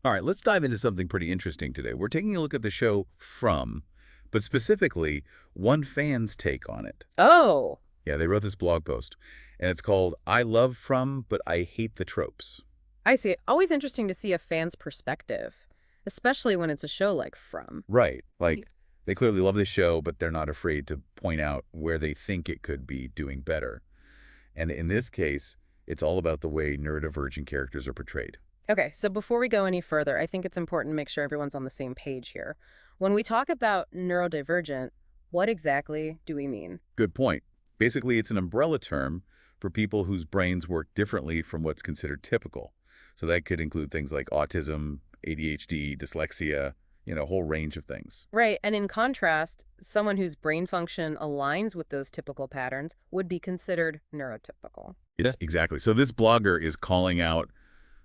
All right, let's dive into something pretty interesting today. We're taking a look at the show From, but specifically, one fan's take on it. Oh, Yeah, they wrote this blog post, and it's called I Love From, but I Hate the Tropes. I see. Always interesting to see a fan's perspective, especially when it's a show like From. Right. Like, they clearly love this show, but they're not afraid to point out where they think it could be doing better. And in this case, it's all about the way neurodivergent characters are portrayed. Okay, so before we go any further, I think it's important to make sure everyone's on the same page here. When we talk about neurodivergent, what exactly do we mean? Good point. Basically, it's an umbrella term for people whose brains work differently from what's considered typical. So that could include things like autism, ADHD, dyslexia, a whole range of things. Right, and in contrast, someone whose brain function aligns with those typical patterns would be considered neurotypical. Yes, exactly. So this blogger is calling out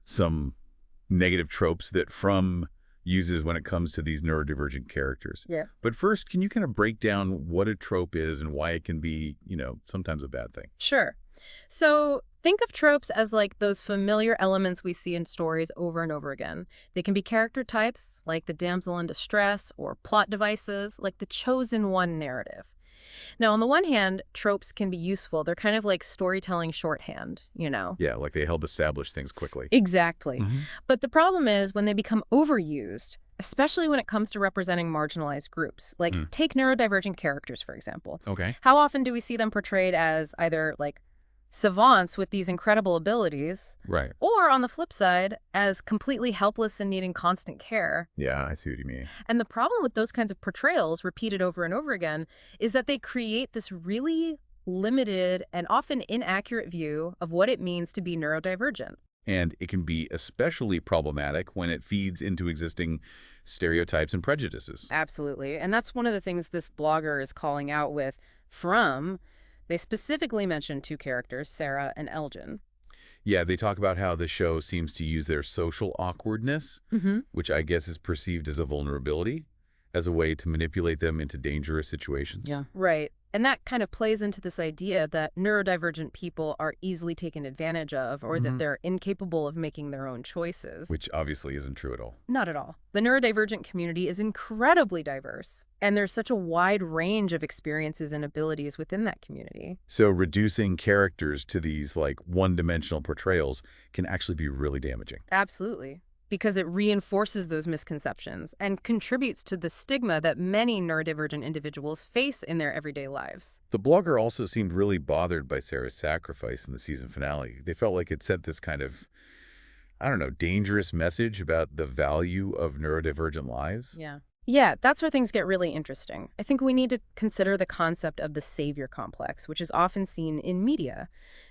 some negative tropes that From uses when it comes to these neurodivergent characters. Yeah. But first, can you kind of break down what a trope is and why it can be, sometimes a bad thing? Sure. So think of tropes as like those familiar elements we see in stories over and over again. They can be character types, like the damsel in distress, or plot devices, like the chosen one narrative. Now, on the one hand, tropes can be useful. They're kind of like storytelling shorthand. Yeah, like they help establish things quickly. Exactly. Hmm. But the problem is when they become overused, especially when it comes to representing marginalized groups. Like, take neurodivergent characters, for example. Okay. How often do we see them portrayed as either like savants with these incredible abilities, Right. or on the flip side, as completely helpless and needing constant care? Yeah, I see what you mean. And the problem with those kinds of portrayals, repeated over and over again, is that they create this really limited and often inaccurate view of what it means to be neurodivergent. And it can be especially problematic when it feeds into existing stereotypes and prejudices. Absolutely. And that's one of the things this blogger is calling out with From. They specifically mention two characters, Sara and Elgin. Yeah, they talk about how the show seems to use their social awkwardness, Mm-hmm. which I guess is perceived as a vulnerability, as a way to manipulate them into dangerous situations. Yeah. Right. And that kind of plays into this idea that neurodivergent people are easily taken advantage of, or that they're incapable of making their own choices. Which obviously isn't true at all. Not at all. The neurodivergent community is incredibly diverse, and there's such a wide range of experiences and abilities within that community. So reducing characters to these like one-dimensional portrayals can actually be really damaging. Absolutely. Because it reinforces those misconceptions and contributes to the stigma that many neurodivergent individuals face in their everyday lives. The blogger also seemed really bothered by Sarah's sacrifice in the season finale. They felt like it sent this kind of, I don't know, dangerous message about the value of neurodivergent lives. Yeah. Yeah, that's where things get really interesting. I think we need to consider the concept of the savior complex, which is often seen in media,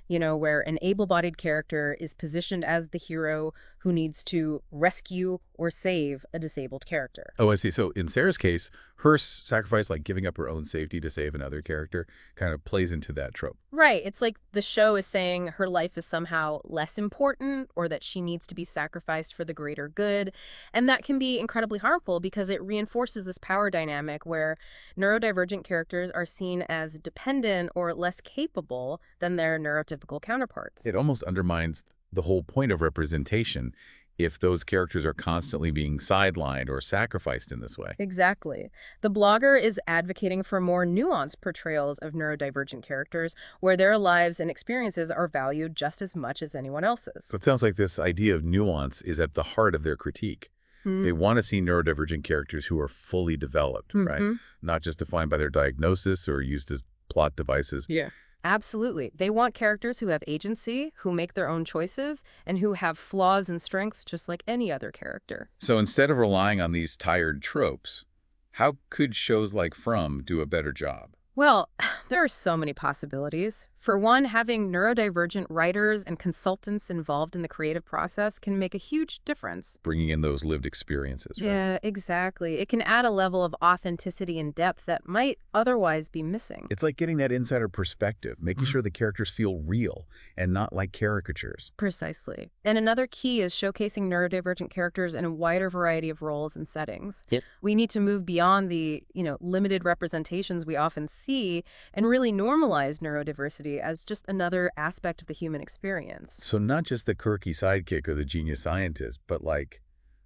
where an able-bodied character is positioned as the hero who needs to rescue or save a disabled character. Oh, I see. So in Sarah's case, her sacrifice, like giving up her own safety to save another character, kind of plays into that trope. Right. It's like the show is saying her life is somehow less important, or that she needs to be sacrificed for the greater good. And that can be incredibly harmful because it reinforces this power dynamic where neurodivergent characters are seen as dependent or less capable than their neurotypical counterparts. It almost undermines the whole point of representation if those characters are constantly being sidelined or sacrificed in this way. Exactly. The blogger is advocating for more nuanced portrayals of neurodivergent characters where their lives and experiences are valued just as much as anyone else's. So it sounds like this idea of nuance is at the heart of their critique. They want to see neurodivergent characters who are fully developed, right? Not just defined by their diagnosis or used as plot devices. Yeah. Absolutely. They want characters who have agency, who make their own choices, and who have flaws and strengths just like any other character. So instead of relying on these tired tropes, how could shows like From do a better job? Well, there are so many possibilities. For one, having neurodivergent writers and consultants involved in the creative process can make a huge difference. Bringing in those lived experiences, right? Yeah, exactly. It can add a level of authenticity and depth that might otherwise be missing. It's like getting that insider perspective, making sure the characters feel real and not like caricatures. Precisely. And another key is showcasing neurodivergent characters in a wider variety of roles and settings. Yep. We need to move beyond the, limited representations we often see and really normalize neurodiversity as just another aspect of the human experience. So not just the quirky sidekick or the genius scientist, but like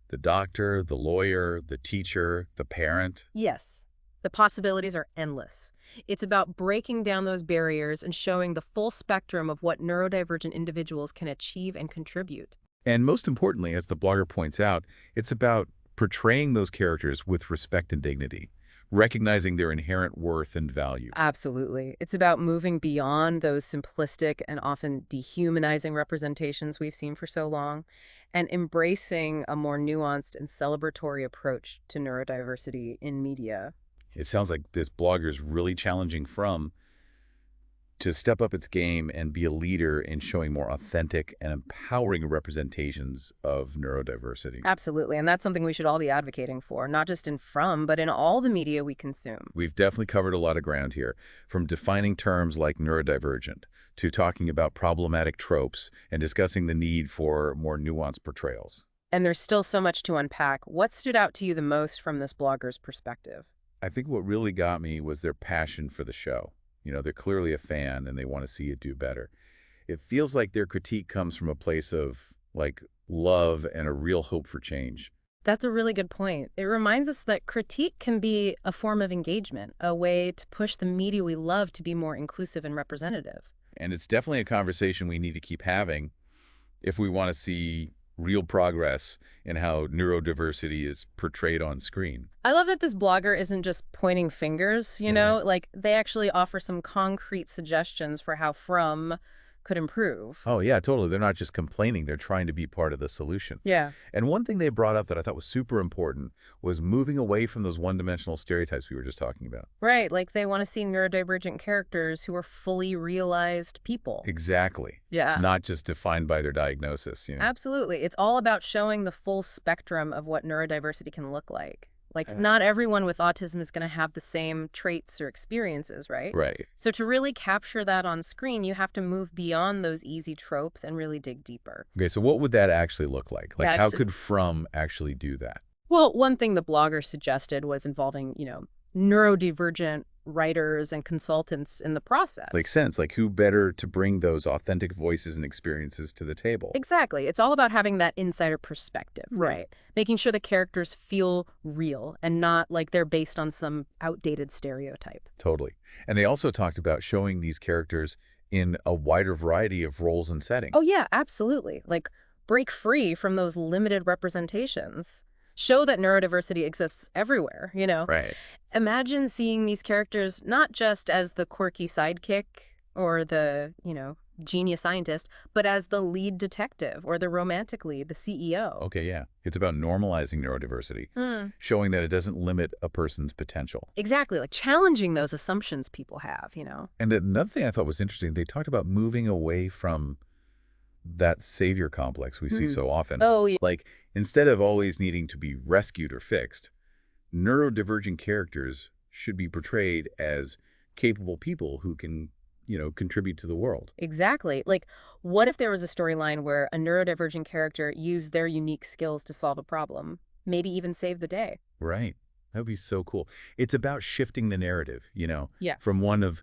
The doctor, the lawyer, the teacher, the parent. Yes, the possibilities are endless. It's about breaking down those barriers and showing the full spectrum of what neurodivergent individuals can achieve and contribute. And most importantly, as the blogger points out, it's about portraying those characters with respect and dignity, recognizing their inherent worth and value. Absolutely. It's about moving beyond those simplistic and often dehumanizing representations we've seen for so long and embracing a more nuanced and celebratory approach to neurodiversity in media. It sounds like this blogger is really challenging From to step up its game and be a leader in showing more authentic and empowering representations of neurodiversity. Absolutely. And that's something we should all be advocating for, not just in From, but in all the media we consume. We've definitely covered a lot of ground here, from defining terms like neurodivergent to talking about problematic tropes and discussing the need for more nuanced portrayals. And there's still so much to unpack. What stood out to you the most from this blogger's perspective? I think what really got me was their passion for the show. They're clearly a fan and they want to see it do better. It feels like their critique comes from a place of, like, love and a real hope for change. That's a really good point. It reminds us that critique can be a form of engagement, a way to push the media we love to be more inclusive and representative. And it's definitely a conversation we need to keep having if we want to see real progress in how neurodiversity is portrayed on screen. I love that this blogger isn't just pointing fingers, like they actually offer some concrete suggestions for how From could improve. Oh, yeah, totally. They're not just complaining. They're trying to be part of the solution. Yeah. And one thing they brought up that I thought was super important was moving away from those one-dimensional stereotypes we were just talking about. Right, like they want to see neurodivergent characters who are fully realized people. Exactly. Yeah. Not just defined by their diagnosis. Absolutely. It's all about showing the full spectrum of what neurodiversity can look like. Like, Yeah. not everyone with autism is going to have the same traits or experiences, right? Right. So to really capture that on screen, you have to move beyond those easy tropes and really dig deeper. Okay, so what would that actually look like? Like, how That's- could From actually do that? Well, one thing the blogger suggested was involving, neurodivergent writers and consultants in the process. Makes sense. Like, who better to bring those authentic voices and experiences to the table? Exactly. It's all about having that insider perspective, right? Making sure the characters feel real and not like they're based on some outdated stereotype. Totally. And they also talked about showing these characters in a wider variety of roles and settings. Oh, yeah, absolutely. Like, break free from those limited representations. Show that neurodiversity exists everywhere, Right. Imagine seeing these characters not just as the quirky sidekick or the, genius scientist, but as the lead detective or the romantic lead, the CEO. Okay, yeah. It's about normalizing neurodiversity, Hmm. showing that it doesn't limit a person's potential. Exactly, like challenging those assumptions people have, And another thing I thought was interesting, they talked about moving away from that savior complex we see so often. Oh, yeah. Like, instead of always needing to be rescued or fixed, neurodivergent characters should be portrayed as capable people who can, contribute to the world. Exactly. Like, what if there was a storyline where a neurodivergent character used their unique skills to solve a problem, maybe even save the day? Right. That would be so cool. It's about shifting the narrative, Yeah. from one of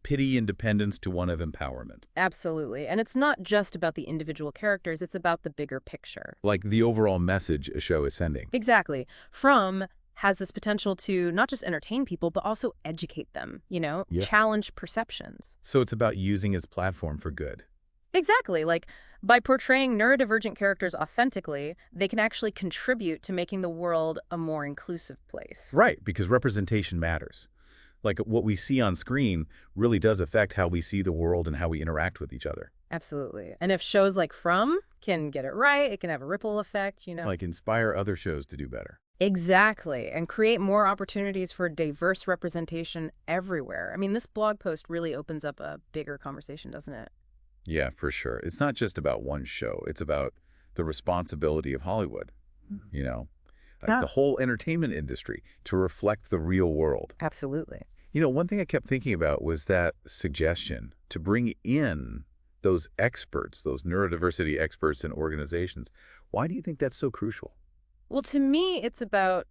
pity and dependence to one of empowerment. Absolutely. And it's not just about the individual characters, it's about the bigger picture. Like the overall message a show is sending. Exactly. From has this potential to not just entertain people, but also educate them, Yeah. challenge perceptions. So it's about using its platform for good. Exactly. Like, by portraying neurodivergent characters authentically, they can actually contribute to making the world a more inclusive place. Right, because representation matters. Like, what we see on screen really does affect how we see the world and how we interact with each other. Absolutely. And if shows like From can get it right, it can have a ripple effect, Like, inspire other shows to do better. Exactly. And create more opportunities for diverse representation everywhere. I mean, this blog post really opens up a bigger conversation, doesn't it? Yeah, for sure. It's not just about one show. It's about the responsibility of Hollywood, Yeah. the whole entertainment industry to reflect the real world. Absolutely. One thing I kept thinking about was that suggestion to bring in those experts, those neurodiversity experts in organizations. Why do you think that's so crucial? Well, to me, it's about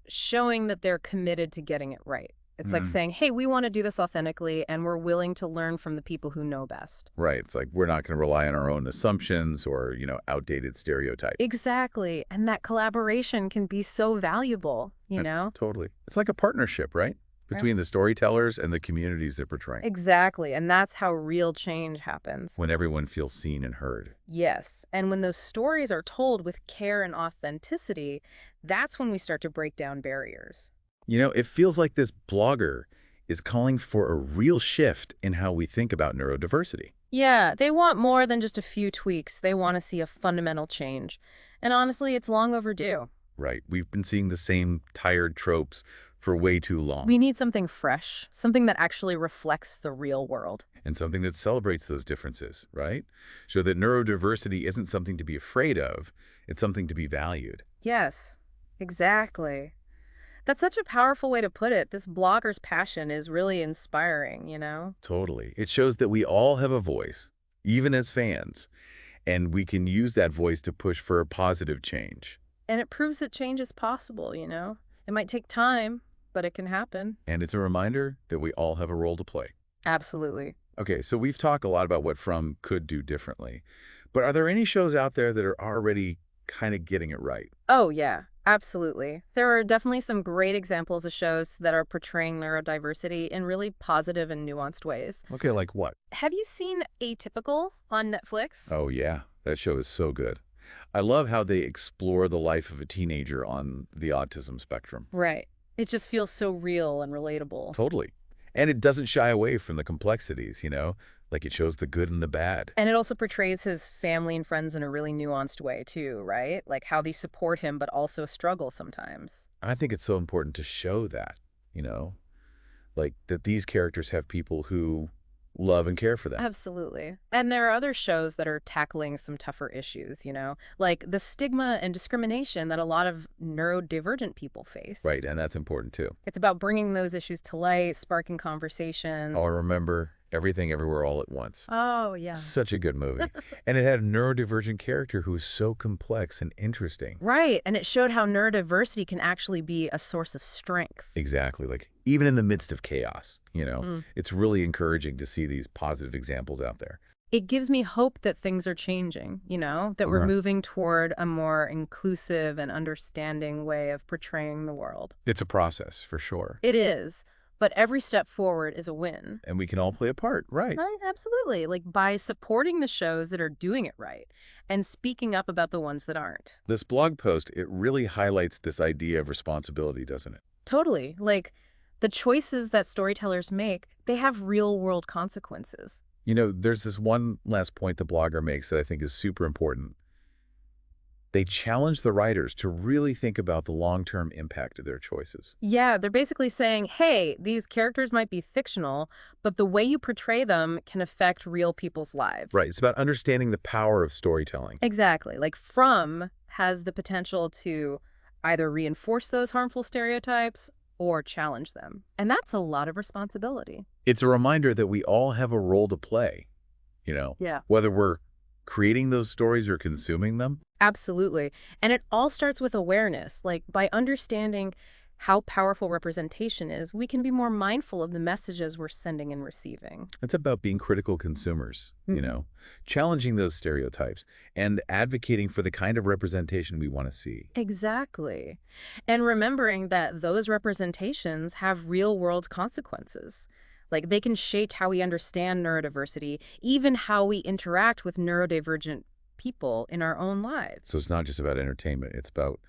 showing that they're committed to getting it right. It's like saying, hey, we want to do this authentically, and we're willing to learn from the people who know best. Right. It's like we're not going to rely on our own assumptions or, outdated stereotypes. Exactly. And that collaboration can be so valuable, you know? Totally. It's like a partnership, right? Right. Between the storytellers and the communities they're portraying. Exactly. And that's how real change happens. When everyone feels seen and heard. Yes. And when those stories are told with care and authenticity, that's when we start to break down barriers. It feels like this blogger is calling for a real shift in how we think about neurodiversity. Yeah, they want more than just a few tweaks. They want to see a fundamental change. And honestly, it's long overdue. Right. We've been seeing the same tired tropes for way too long. We need something fresh, something that actually reflects the real world. And something that celebrates those differences, right? So that neurodiversity isn't something to be afraid of, it's something to be valued. Yes, exactly. That's such a powerful way to put it. This blogger's passion is really inspiring, you know? Totally. It shows that we all have a voice, even as fans, and we can use that voice to push for a positive change. And it proves that change is possible, you know? It might take time, but it can happen. And it's a reminder that we all have a role to play. Absolutely. Okay, so we've talked a lot about what From could do differently, but are there any shows out there that are already kind of getting it right? Oh, yeah, absolutely. There are definitely some great examples of shows that are portraying neurodiversity in really positive and nuanced ways. Okay, like what? Have you seen Atypical on Netflix? Oh, yeah, that show is so good. I love how they explore the life of a teenager on the autism spectrum. Right. It just feels so real and relatable. Totally. And it doesn't shy away from the complexities, like it shows the good and the bad. And it also portrays his family and friends in a really nuanced way, too, right? Like how they support him, but also struggle sometimes. I think it's so important to show that, like that these characters have people who love and care for them. Absolutely. And there are other shows that are tackling some tougher issues, like the stigma and discrimination that a lot of neurodivergent people face. Right, and that's important too. It's about bringing those issues to light, sparking conversations. I'll remember Everything Everywhere All at Once. Oh, yeah. Such a good movie. And it had a neurodivergent character who was so complex and interesting. Right, and it showed how neurodiversity can actually be a source of strength. Exactly. Like, even in the midst of chaos, it's really encouraging to see these positive examples out there. It gives me hope that things are changing, that we're moving toward a more inclusive and understanding way of portraying the world. It's a process, for sure. It is. But every step forward is a win. And we can all play a part, right? Right, absolutely. Like by supporting the shows that are doing it right and speaking up about the ones that aren't. This blog post, it really highlights this idea of responsibility, doesn't it? Totally. Like the choices that storytellers make, they have real world consequences. There's this one last point the blogger makes that I think is super important. They challenge the writers to really think about the long-term impact of their choices. Yeah, they're basically saying, hey, these characters might be fictional, but the way you portray them can affect real people's lives. Right. It's about understanding the power of storytelling. Exactly. Like From has the potential to either reinforce those harmful stereotypes or challenge them. And that's a lot of responsibility. It's a reminder that we all have a role to play, Yeah. whether we're creating those stories or consuming them. Absolutely. And it all starts with awareness. Like by understanding how powerful representation is, we can be more mindful of the messages we're sending and receiving. It's about being critical consumers, challenging those stereotypes and advocating for the kind of representation we want to see. Exactly. And remembering that those representations have real world consequences. Like they can shape how we understand neurodiversity, even how we interact with neurodivergent people in our own lives. So it's not just about entertainment. It's about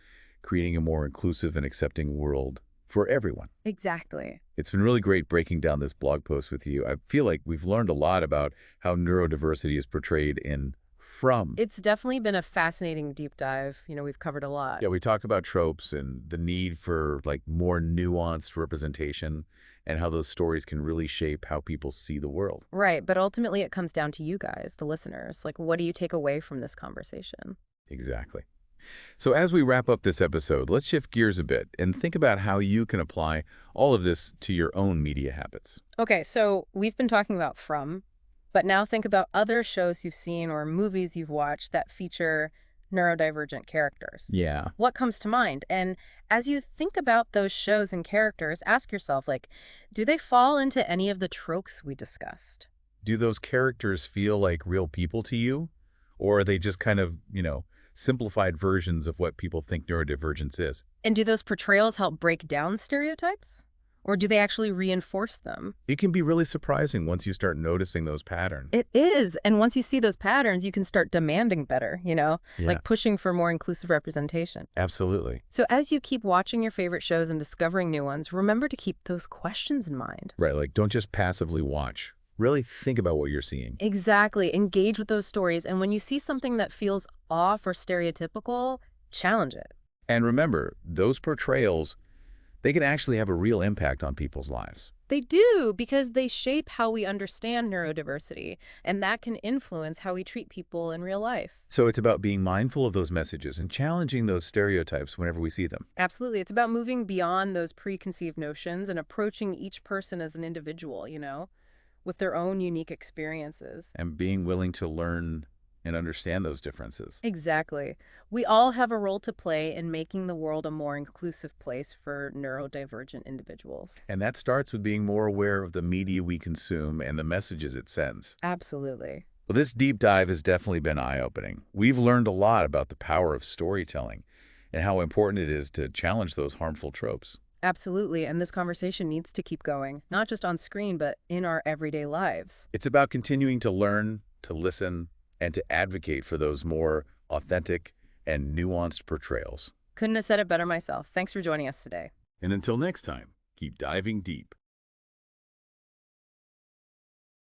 creating a more inclusive and accepting world for everyone. Exactly. It's been really great breaking down this blog post with you. I feel like we've learned a lot about how neurodiversity is portrayed in From. It's definitely been a fascinating deep dive. We've covered a lot. Yeah, we talked about tropes and the need for more nuanced representation and how those stories can really shape how people see the world. Right, but ultimately it comes down to you guys, the listeners. Like, what do you take away from this conversation? Exactly. So as we wrap up this episode, let's shift gears a bit and think about how you can apply all of this to your own media habits. Okay, so we've been talking about From, but now think about other shows you've seen or movies you've watched that feature neurodivergent characters. Yeah. What comes to mind? And as you think about those shows and characters, ask yourself, like, do they fall into any of the tropes we discussed? Do those characters feel like real people to you? Or are they just kind of, simplified versions of what people think neurodivergence is? And do those portrayals help break down stereotypes? Or do they actually reinforce them? It can be really surprising once you start noticing those patterns. It is. And once you see those patterns, you can start demanding better, Yeah, like pushing for more inclusive representation. absolutely. So as you keep watching your favorite shows and discovering new ones, remember to keep those questions in mind. Right, like don't just passively watch. Really think about what you're seeing. Exactly. Engage with those stories. And when you see something that feels off or stereotypical, challenge it. And remember, those portrayals, they can actually have a real impact on people's lives. They do, because they shape how we understand neurodiversity, and that can influence how we treat people in real life. So it's about being mindful of those messages and challenging those stereotypes whenever we see them. Absolutely. It's about moving beyond those preconceived notions and approaching each person as an individual, with their own unique experiences. And being willing to learn and understand those differences. Exactly. We all have a role to play in making the world a more inclusive place for neurodivergent individuals. And that starts with being more aware of the media we consume and the messages it sends. Absolutely. Well, this deep dive has definitely been eye-opening. We've learned a lot about the power of storytelling and how important it is to challenge those harmful tropes. Absolutely. And this conversation needs to keep going, not just on screen, but in our everyday lives. It's about continuing to learn, to listen, and to advocate for those more authentic and nuanced portrayals. Couldn't have said it better myself. Thanks for joining us today. And until next time, keep diving deep.